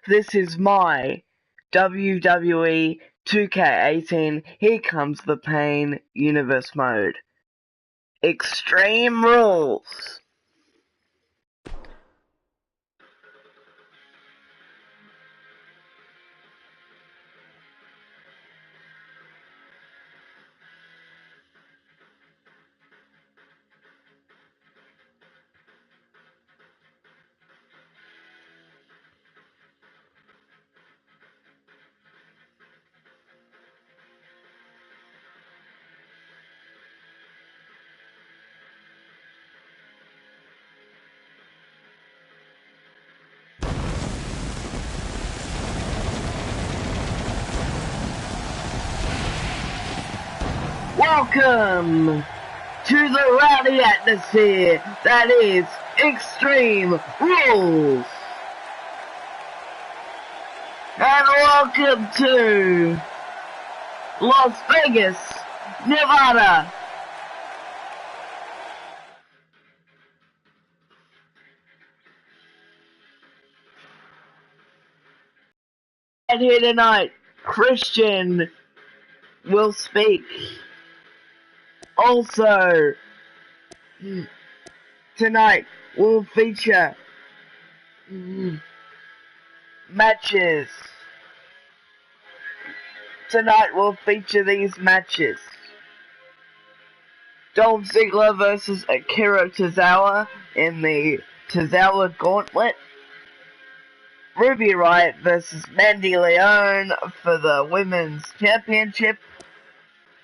This is my WWE 2K18 Here Comes the Pain Universe Mode. Extreme Rules. Welcome to the rowdy atmosphere that is Extreme Rules. And welcome to Las Vegas, Nevada. And here tonight, Christian will speak. Also, tonight will feature matches. Tonight will feature these matches. Dolph Ziggler versus Akira Tozawa in the Tozawa Gauntlet. Ruby Riott versus Mandy Leone for the Women's Championship.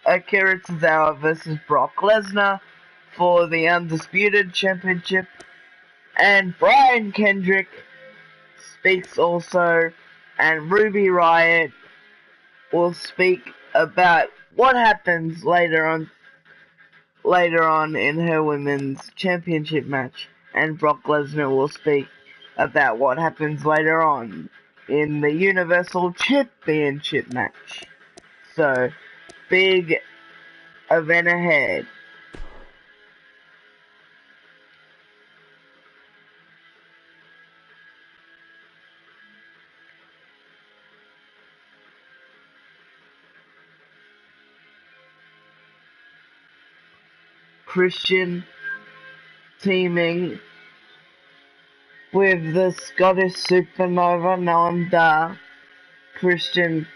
Akira Tozawa versus Brock Lesnar for the Undisputed Championship. And Brian Kendrick speaks also, and Ruby Riott will speak about what happens later on in her Women's Championship match, and Brock Lesnar will speak about what happens later on in the Universal Championship match. So, big event ahead. Christian teaming with the Scottish Supernova Noam Dar. Christian,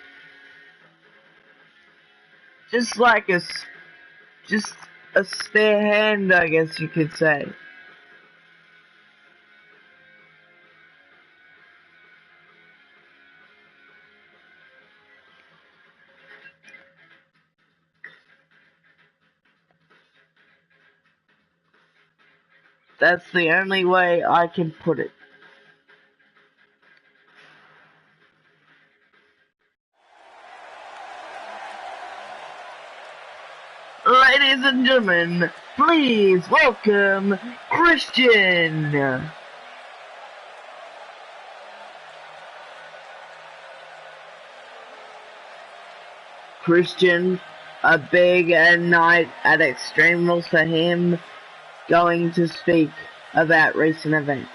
just a spare hand, I guess you could say. That's the only way I can put it. Ladies and gentlemen, please welcome Christian. Christian, a big night at Extreme Rules for him, going to speak about recent events.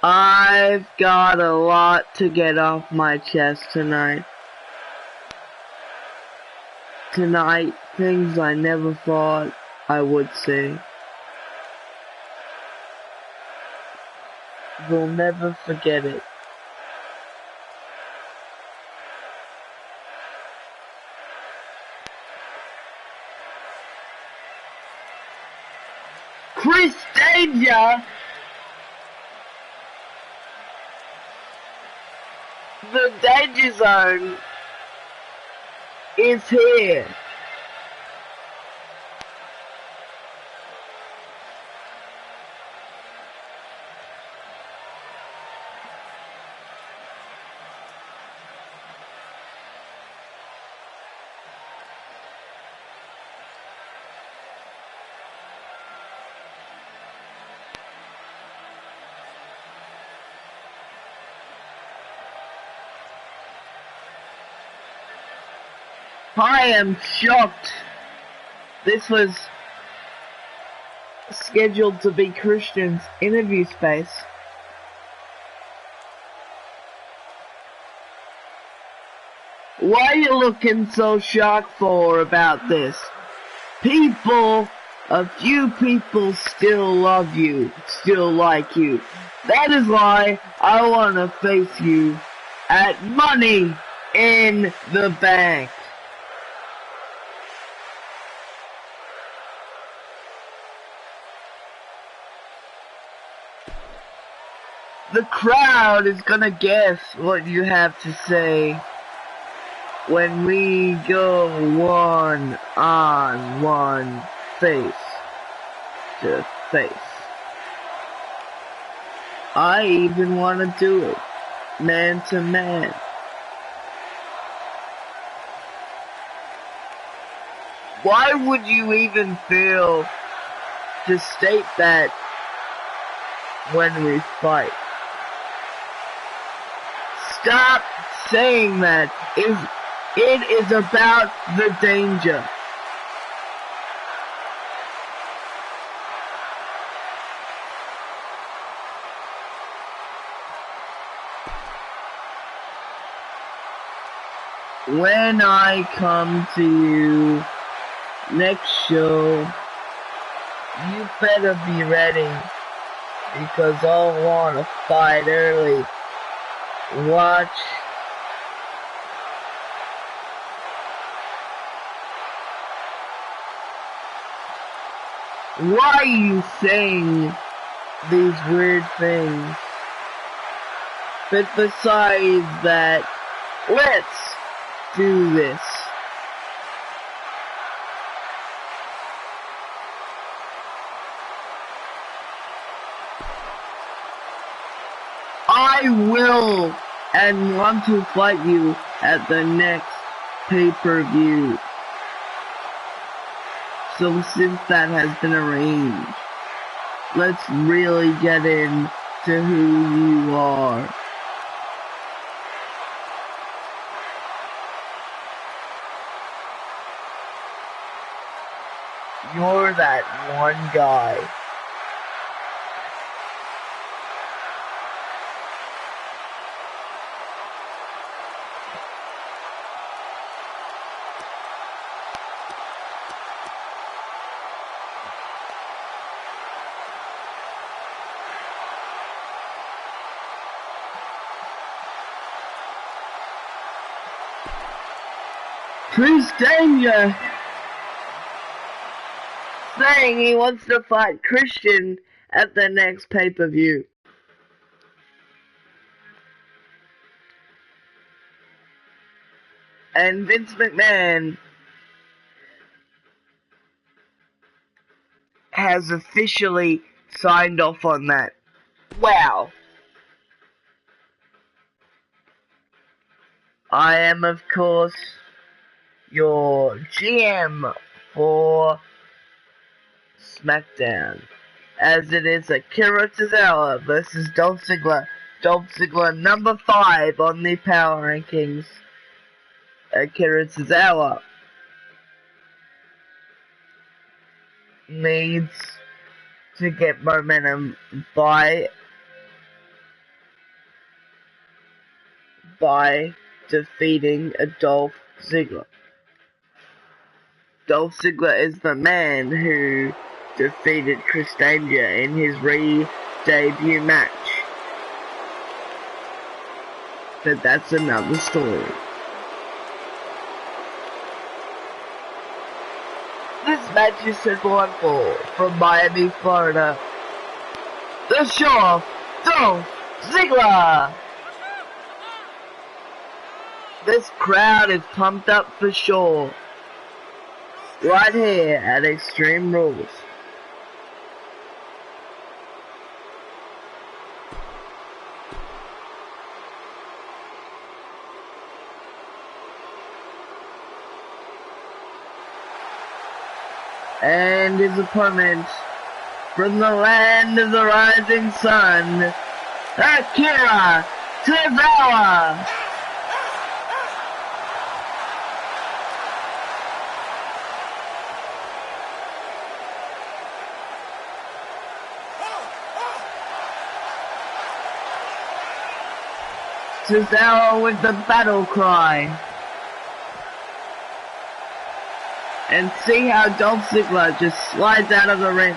I've got a lot to get off my chest tonight. Tonight, things I never thought I would see. We'll never forget it. Chris Danger! The Danger Zone is here. I am shocked This was scheduled to be Christian's interview space. Why are you looking so shocked for about this? A few people still love you, still like you. That is why I want to face you at Money in the Bank. The crowd is gonna guess what you have to say when we go one-on-one, face to face. I even want to do it man to man. Why would you even feel to state that when we fight? Stop saying that. It is about the danger. When I come to you next show, you better be ready, because I'll want to fight early. Watch. Why are you saying these weird things? But besides that, let's do this. I will and want to fight you at the next pay-per-view. So since that has been arranged, let's really get into who you are. You're that one guy. Danger saying he wants to fight Christian at the next pay-per-view. And Vince McMahon has officially signed off on that. Wow. I am, of course, your GM for SmackDown, as it is Akira Tozawa versus Dolph Ziggler. Dolph Ziggler number 5 on the power rankings. Akira Tozawa needs to get momentum by defeating Dolph Ziggler. Dolph Ziggler is the man who defeated Chris Danger in his re-debut match. But that's another story. This match is set for one fall from Miami, Florida. The show of Dolph Ziggler! This crowd is pumped up for sure. Right here at Extreme Rules. And his opponent from the land of the rising sun, Akira Tozawa. Cesaro with the battle cry. And see how Dolph Ziggler just slides out of the ring.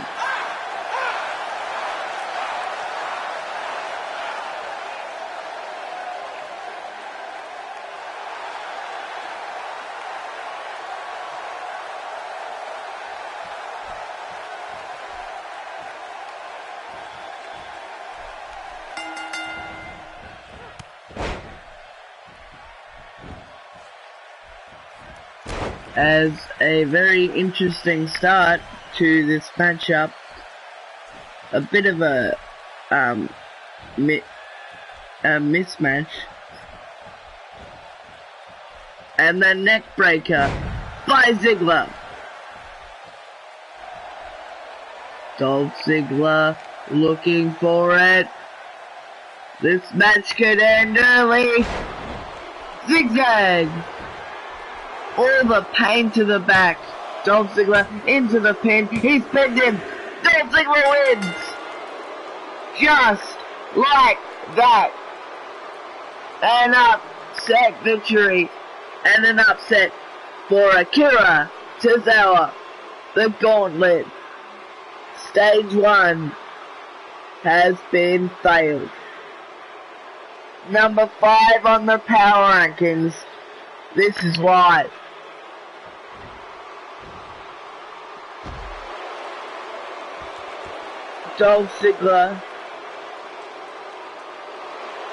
As a very interesting start to this matchup, a bit of a mismatch, and the neck breaker by Ziggler. Dolph Ziggler looking for it. This match could end early. Zigzag. All the pain to the back. Dolph Ziggler into the pin. He's pinned him. Dolph Ziggler wins. Just like that. An upset victory. And an upset for Akira Tozawa. The Gauntlet. Stage 1 has been failed. Number 5 on the power rankings. This is why. Dolph Ziggler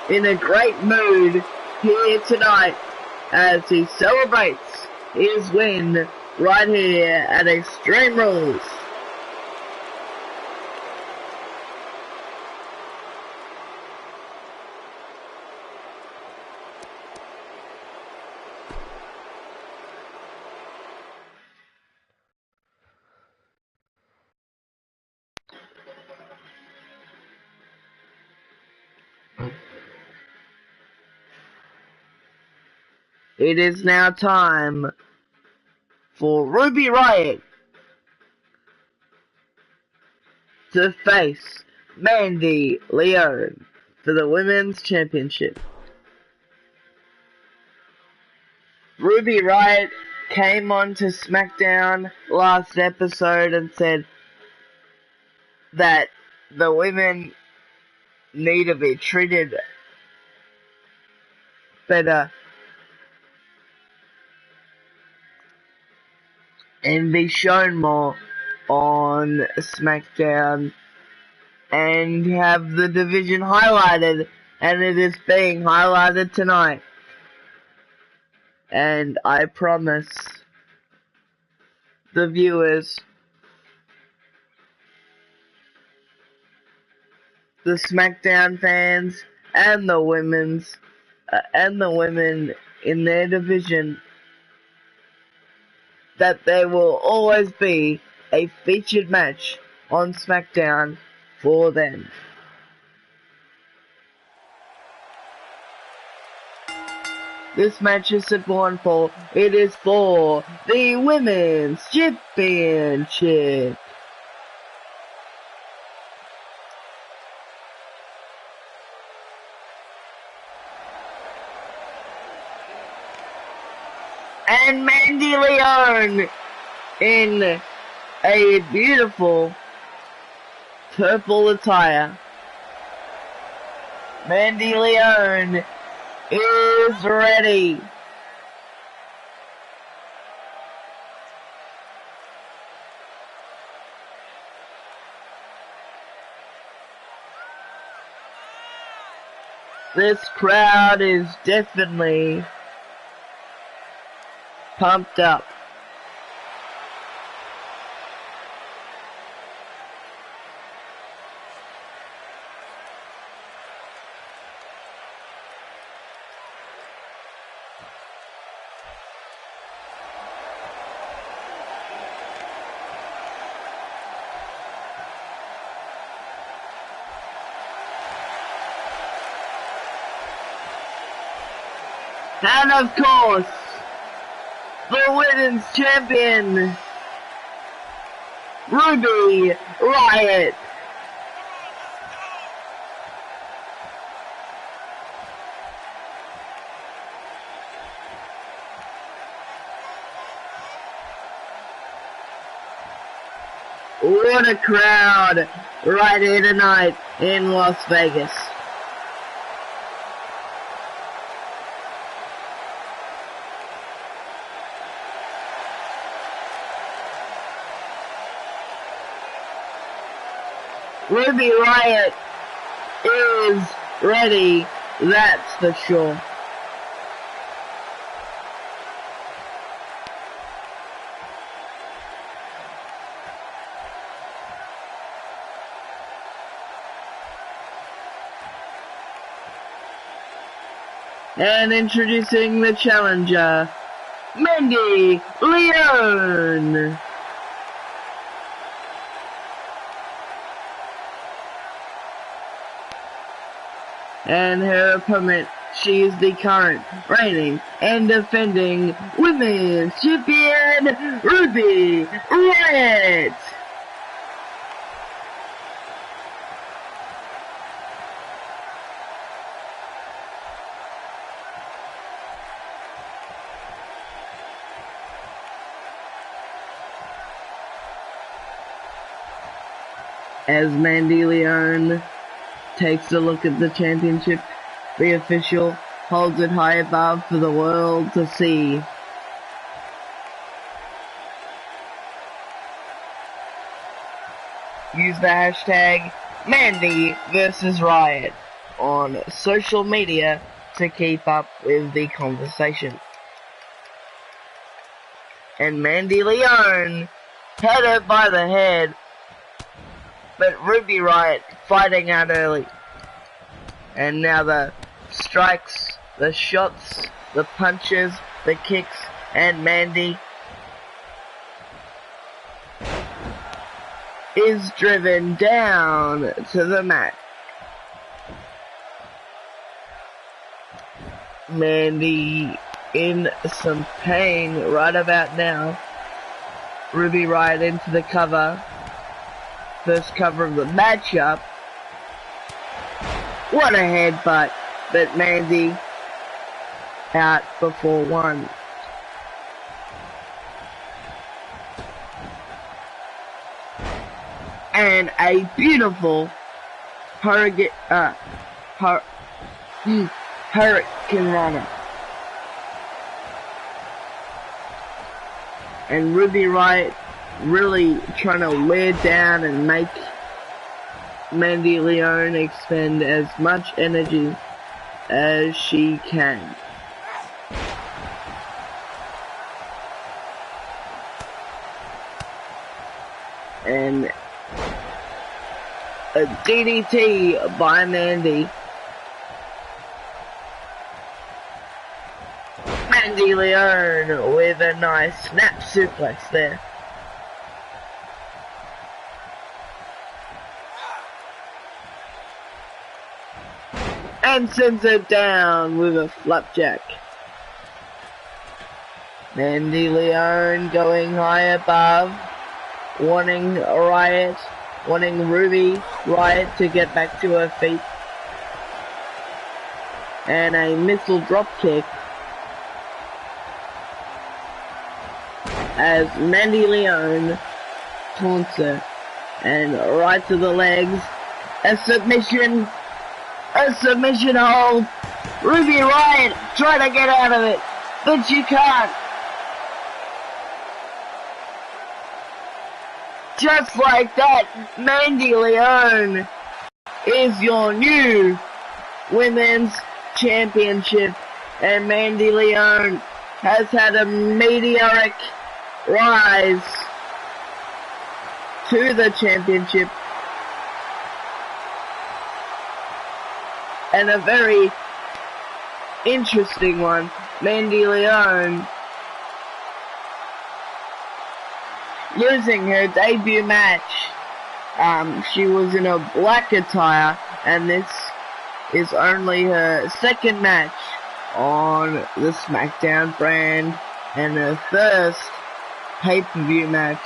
in a great mood here tonight as he celebrates his win right here at Extreme Rules. It is now time for Ruby Riott to face Mandy Leon for the Women's Championship. Ruby Riott came on to SmackDown last episode and said that the women need to be treated better and be shown more on SmackDown and have the division highlighted, and it is being highlighted tonight. And I promise the viewers, the SmackDown fans, and the women in their division, that there will always be a featured match on SmackDown for them. This match is simple and full. It is for the Women's Championship. And Mandy Leon in a beautiful purple attire. Mandy Leon is ready. This crowd is definitely pumped up. And of course, the women's champion, Ruby Riott. What a crowd right here tonight in Las Vegas. Ruby Riott is ready, that's for sure. And introducing the challenger, Mandy Leone. And her opponent, she is the current, reigning, and defending women's champion, Ruby Riott. As Mandy Leone takes a look at the championship, the official holds it high above for the world to see. Use the hashtag Mandy versus Riott on social media to keep up with the conversation. And Mandy Leone had her by the head, but Ruby Riott fighting out early. And now the strikes, the shots, the punches, the kicks, and Mandy is driven down to the mat. Mandy in some pain right about now. Ruby Riott into the cover. First cover of the matchup. What a headbutt, but Mandy out before one. And a beautiful hurricane runner. And Ruby Riott really trying to wear down and make Mandy Leone expend as much energy as she can. And a DDT by Mandy. Mandy Leone with a nice snap suplex there. And sends it down with a flapjack. Mandy Leone going high above, wanting Riott, wanting Ruby Riott to get back to her feet. And a missile drop kick as Mandy Leone taunts her. And right to the legs, a submission hold. Ruby Riott trying to get out of it, but she can't. Just like that, Mandy Leone is your new women's championship, and Mandy Leone has had a meteoric rise to the championship. And a very interesting one, Mandy Leone losing her debut match. She was in a black attire, and this is only her second match on the SmackDown brand, and her first pay-per-view match.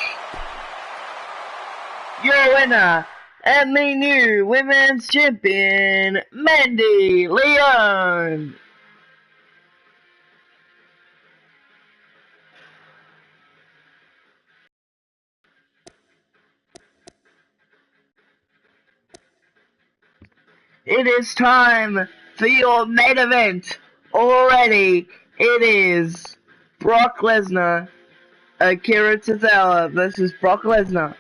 Your winner, and the new women's champion, Mandy Leone. It is time for your main event. Already, it is Brock Lesnar, Akira Tozawa versus Brock Lesnar.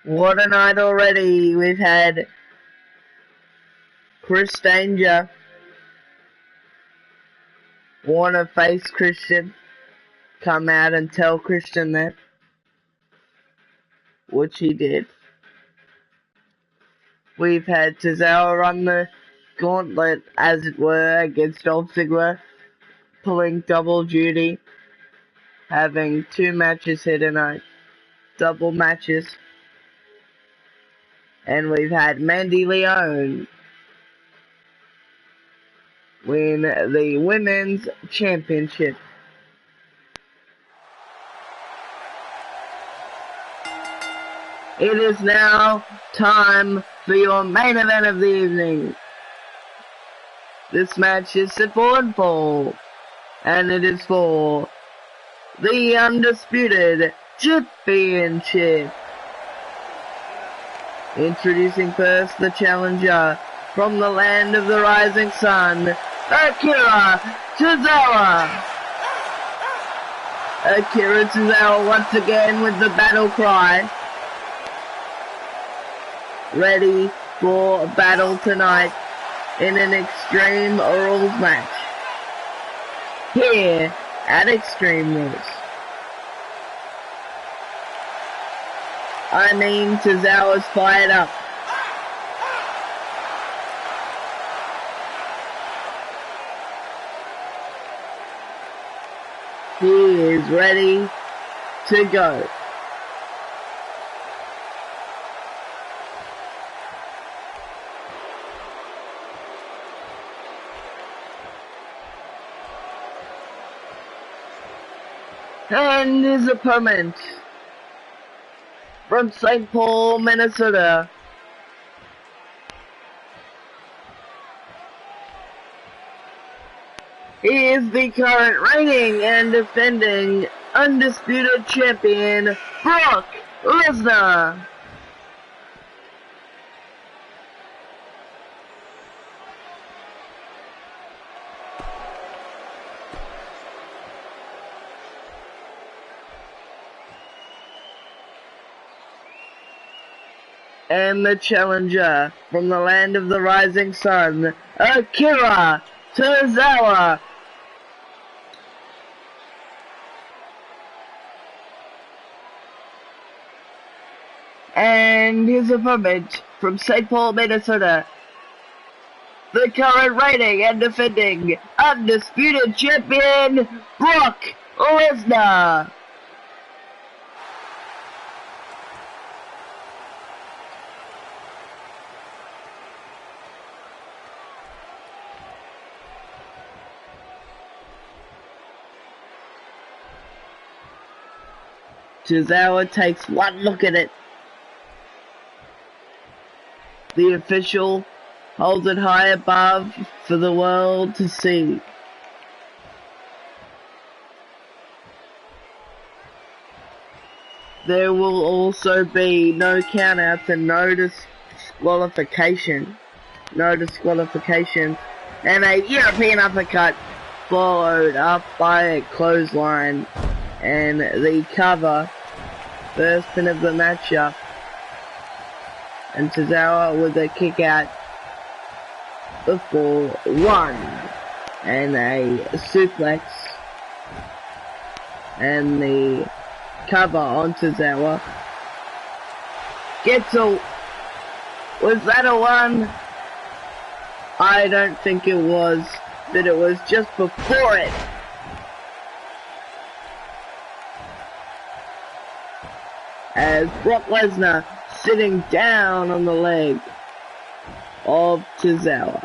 What a night already. We've had Chris Danger want to face Christian, come out and tell Christian that, which he did. We've had Tozawa run the gauntlet, as it were, against Dolph Ziggler, pulling double duty, having 2 matches here tonight, double matches. And we've had Mandy Leone win the Women's Championship. It is now time for your main event of the evening. This match is set for one fall, and it is for the Undisputed Championship. Introducing first the challenger from the land of the rising sun, Akira Tozawa. Akira Tozawa once again with the battle cry. Ready for battle tonight in an Extreme Rules match here at Extreme Rules. I mean, Tozawa's fired up. He is ready to go. And his opponent from St. Paul, Minnesota, he is the current reigning and defending Undisputed Champion, Brock Lesnar. And the challenger from the land of the rising sun, Akira Tozawa. And his opponent from St. Paul, Minnesota, the current reigning and defending Undisputed Champion, Brock Lesnar. Tozawa takes one look at it. The official holds it high above for the world to see. There will also be no countouts and no disqualification. No disqualification. And a European uppercut followed up by a clothesline. And the cover, first pin of the matchup. And Tozawa with a kick out before 1. And a suplex. And the cover on Tozawa. Gets a... Was that a 1? I don't think it was. But it was just before it. As Brock Lesnar sitting down on the leg of Tozawa.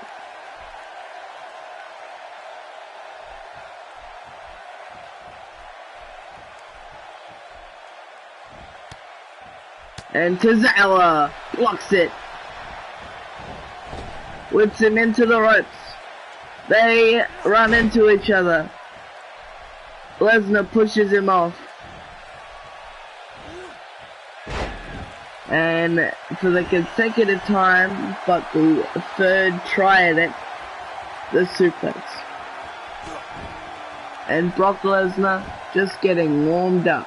And Tozawa blocks it. whips him into the ropes. They run into each other. Lesnar pushes him off. And for the consecutive time, but the third try at it, the suplex. And Brock Lesnar just getting warmed up.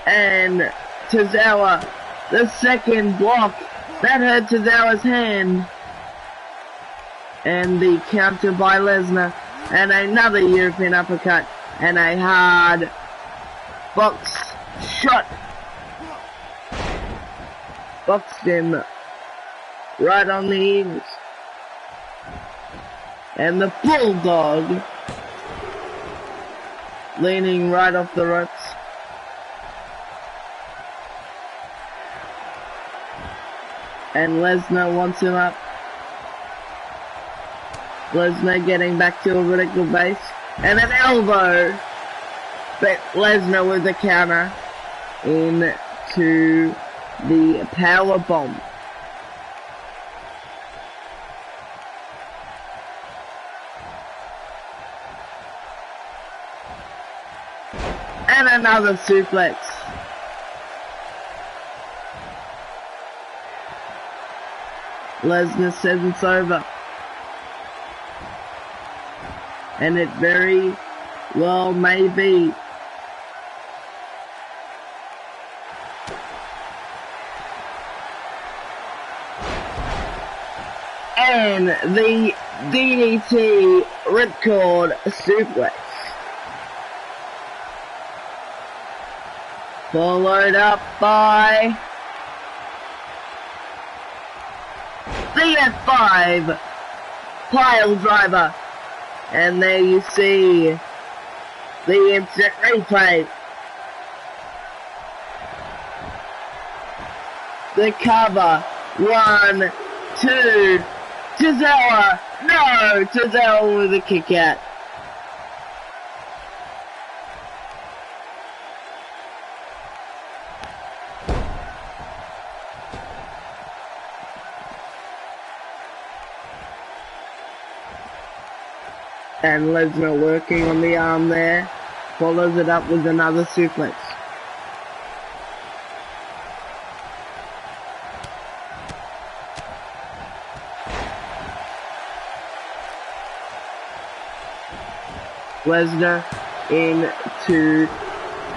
And Tozawa, the second block, that hurt Tozawa's hand. And the counter by Lesnar, and another European uppercut, and a hard box shot. Boxed him right on the ears. And the Bulldog leaning right off the ropes. And Lesnar wants him up. Lesnar getting back to a vertical base. And an elbow. But Lesnar with a counter into the power bomb. And another suplex. Lesnar says it's over. And it very well may be. And the DDT ripcord suplex. Followed up by the F5 pile driver. And there you see the instant replay. The cover. 1, 2. Tozawa. No. Tozawa with a kick out. And Lesnar working on the arm there, follows it up with another suplex. Lesnar into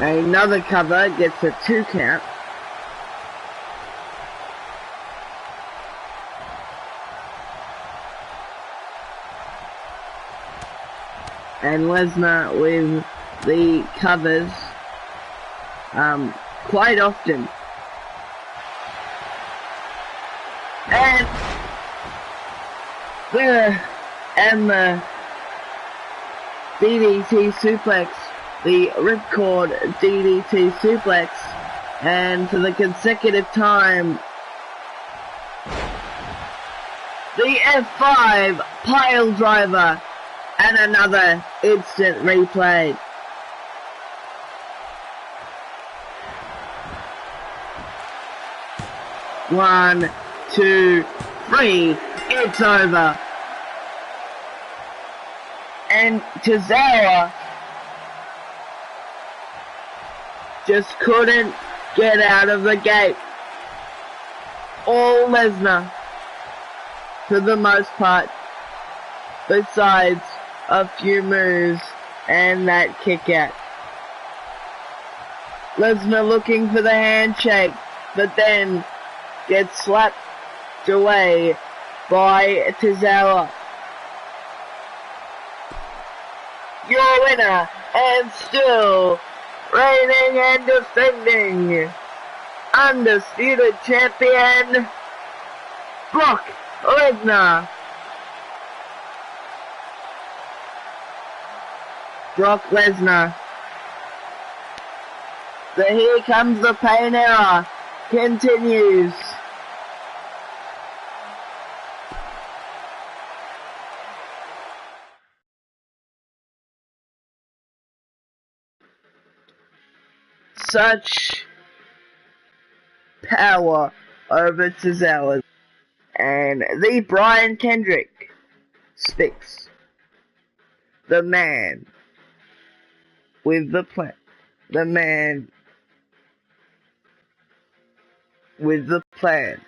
another cover, gets a 2 count. And Lesnar with the covers quite often. And the DDT suplex, the ripcord DDT suplex, and for the consecutive time, the F5 pile driver. And another instant replay. One, 2, 3. It's over. And Tozawa just couldn't get out of the gate. All Lesnar, for the most part, besides a few moves and that kick out. Lesnar looking for the handshake, but then gets slapped away by Tozawa. Your winner, and still reigning and defending undisputed champion, Brock Lesnar. Brock Lesnar. The Here Comes the Pain era continues. Such power over Tozawa. And the Brian Kendrick speaks. The man with the plan. The man with the plan.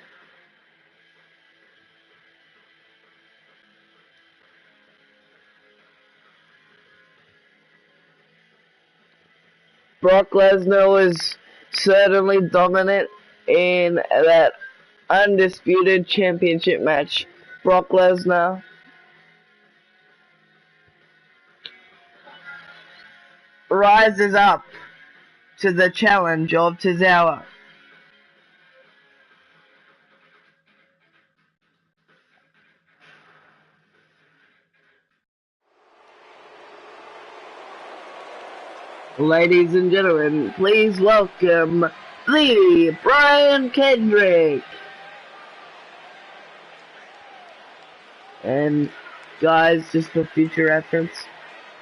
Brock Lesnar was certainly dominant in that undisputed championship match. Brock Lesnar rises up to the challenge of Tozawa. Ladies and gentlemen, please welcome the Brian Kendrick. And guys, just for future reference,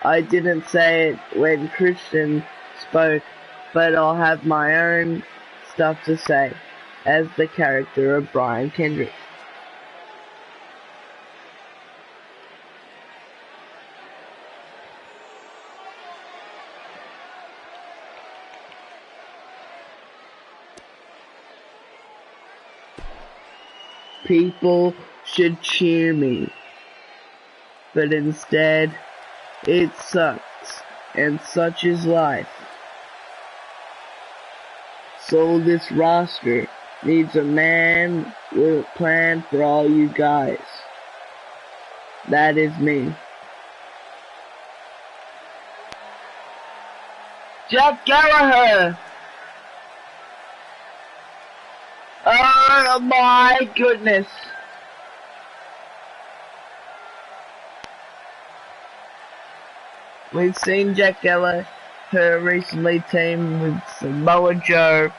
I didn't say it when Christian spoke, but I'll have my own stuff to say as the character of Brian Kendrick. People should cheer me, but instead, it sucks, and such is life. So this roster needs a man with a plan for all you guys. That is me. Jeff Gallagher! Oh my goodness! We've seen Jack Gallagher recently team with Samoa Joe.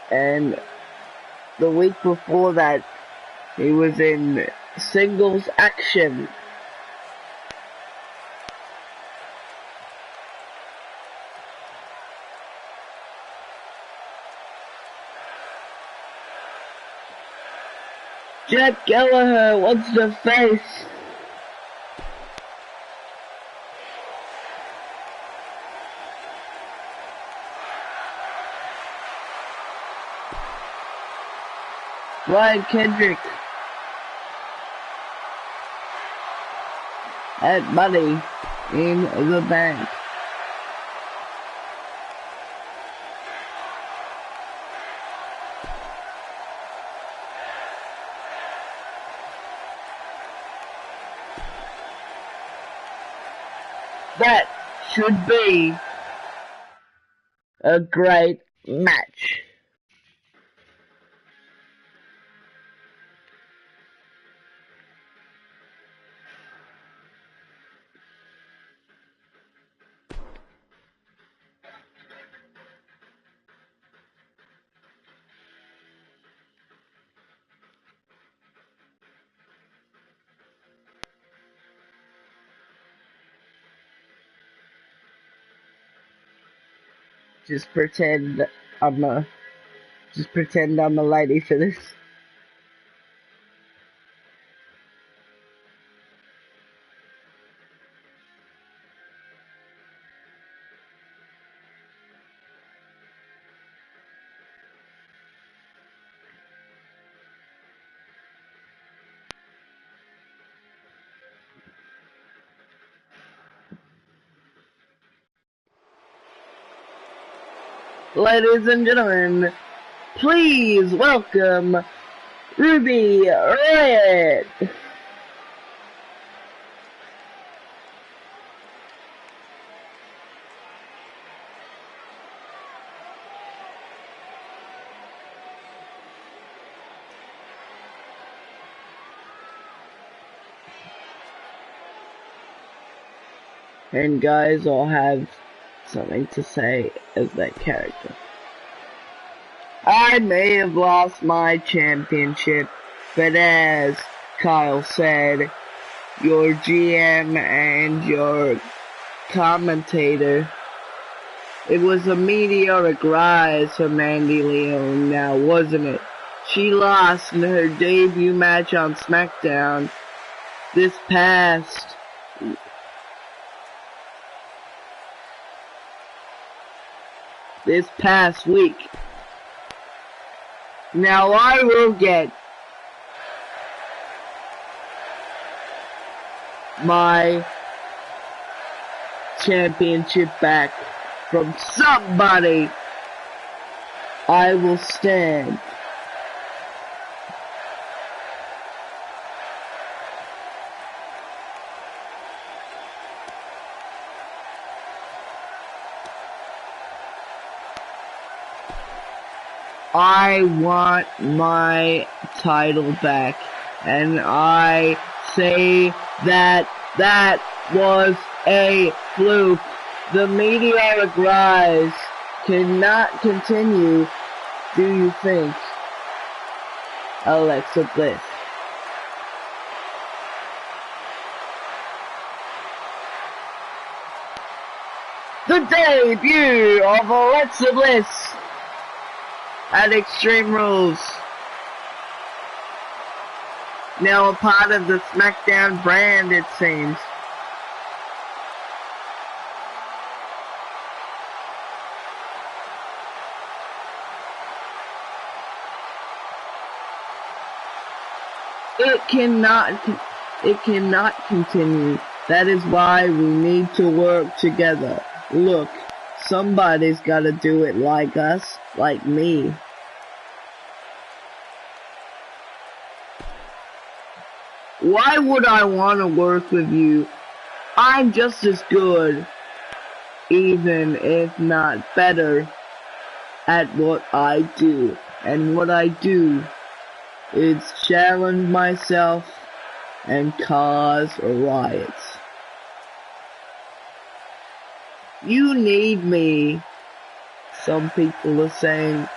And the week before that, he was in singles action. Jack Gallagher wants to face Brian Kendrick at Money in the Bank. That should be a great match. Just pretend I'm a lady for this. Ladies and gentlemen, please welcome Ruby Riott. And guys, I'll have something to say as that character. I may have lost my championship, but as Kyle said, your GM and your commentator. It was a meteoric rise for Mandy Leon now, wasn't it? She lost in her debut match on SmackDown this past week. Now I will get my championship back from somebody. I will stand. I want my title back, and I say that was a fluke. The meteoric rise cannot continue, do you think, Alexa Bliss? The debut of Alexa Bliss at Extreme Rules. Now a part of the SmackDown brand, it seems. It cannot continue. That is why we need to work together. Look, somebody's gotta do it like us, like me. Why would I want to work with you? I'm just as good, even if not better, at what I do. And what I do is challenge myself and cause riots. You need me, some people are saying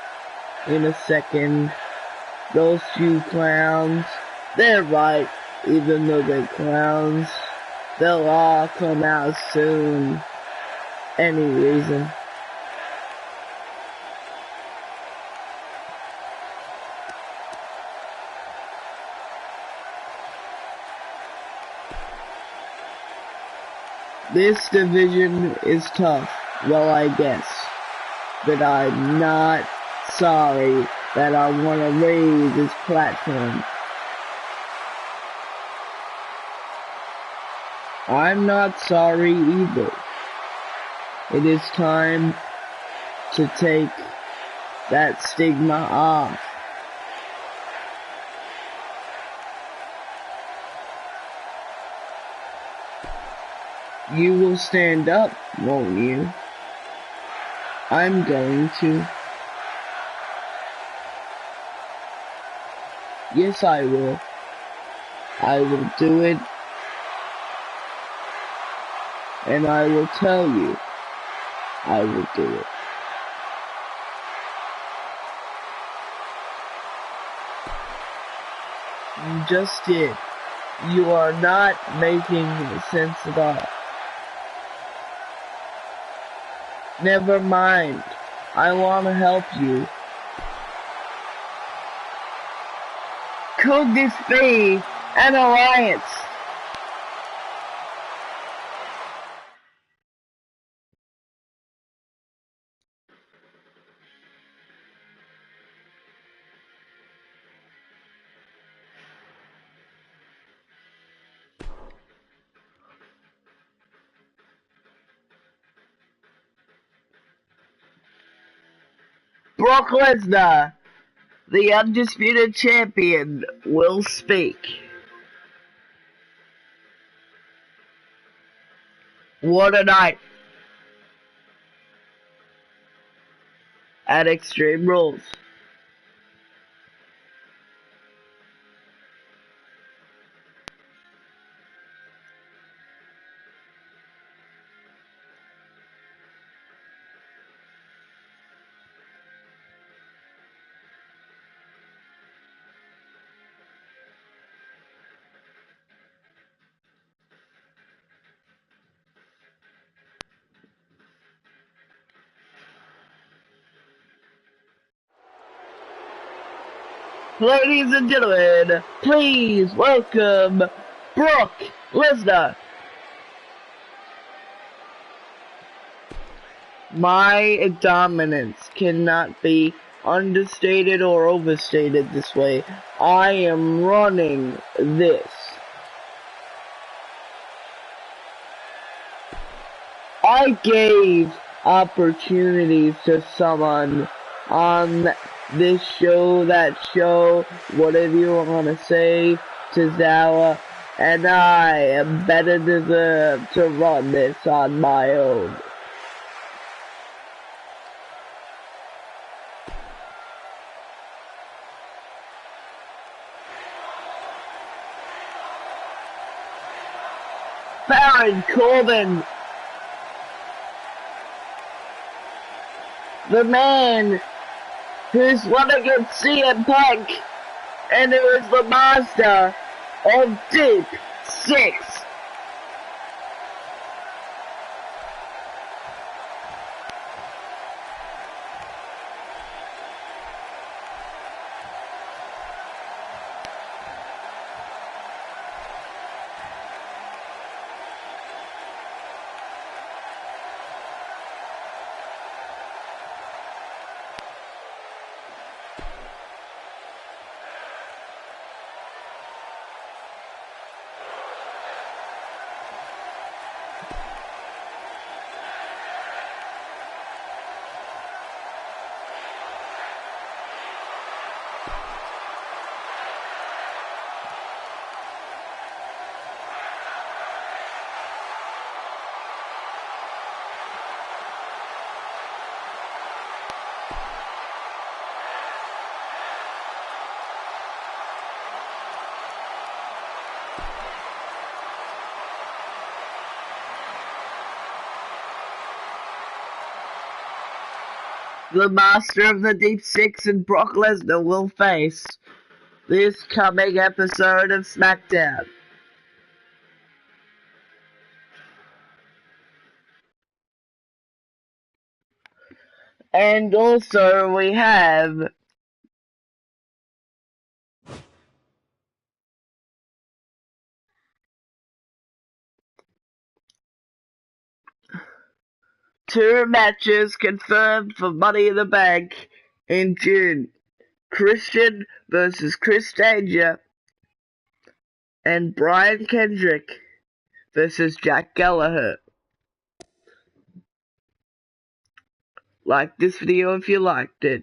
in a second. Those few clowns, they're right, even though they're clowns. They'll all come out soon. Any reason. This division is tough, well I guess, but I'm not sorry that I want to raise this platform. I'm not sorry either. It is time to take that stigma off. You will stand up, won't you? I'm going to. Yes, I will. I will do it. And I will tell you, I will do it. You just did. You are not making sense at all. Never mind. I want to help you. Could this be an alliance? Brock Lesnar, the undisputed champion, will speak. What a night at Extreme Rules. Ladies and gentlemen, please welcome Brock Lesnar. My dominance cannot be understated or overstated this way. I am running this. I gave opportunities to someone on this show, that show, whatever you want to say, to Zawa, and I am better deserved to run this on my own. Baron Corbin, the man who's won against CM Punk, and who is the master of Deep Six. The master of the Deep Six and Brock Lesnar will face this coming episode of SmackDown. And also we have two matches confirmed for Money in the Bank in June. Christian versus Chris Danger, and Brian Kendrick versus Jack Gallagher. Like this video if you liked it.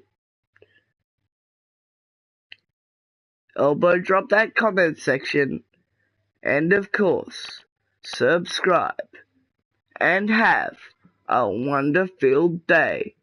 Elbow drop that comment section. And of course, subscribe. And have a wonder-filled day.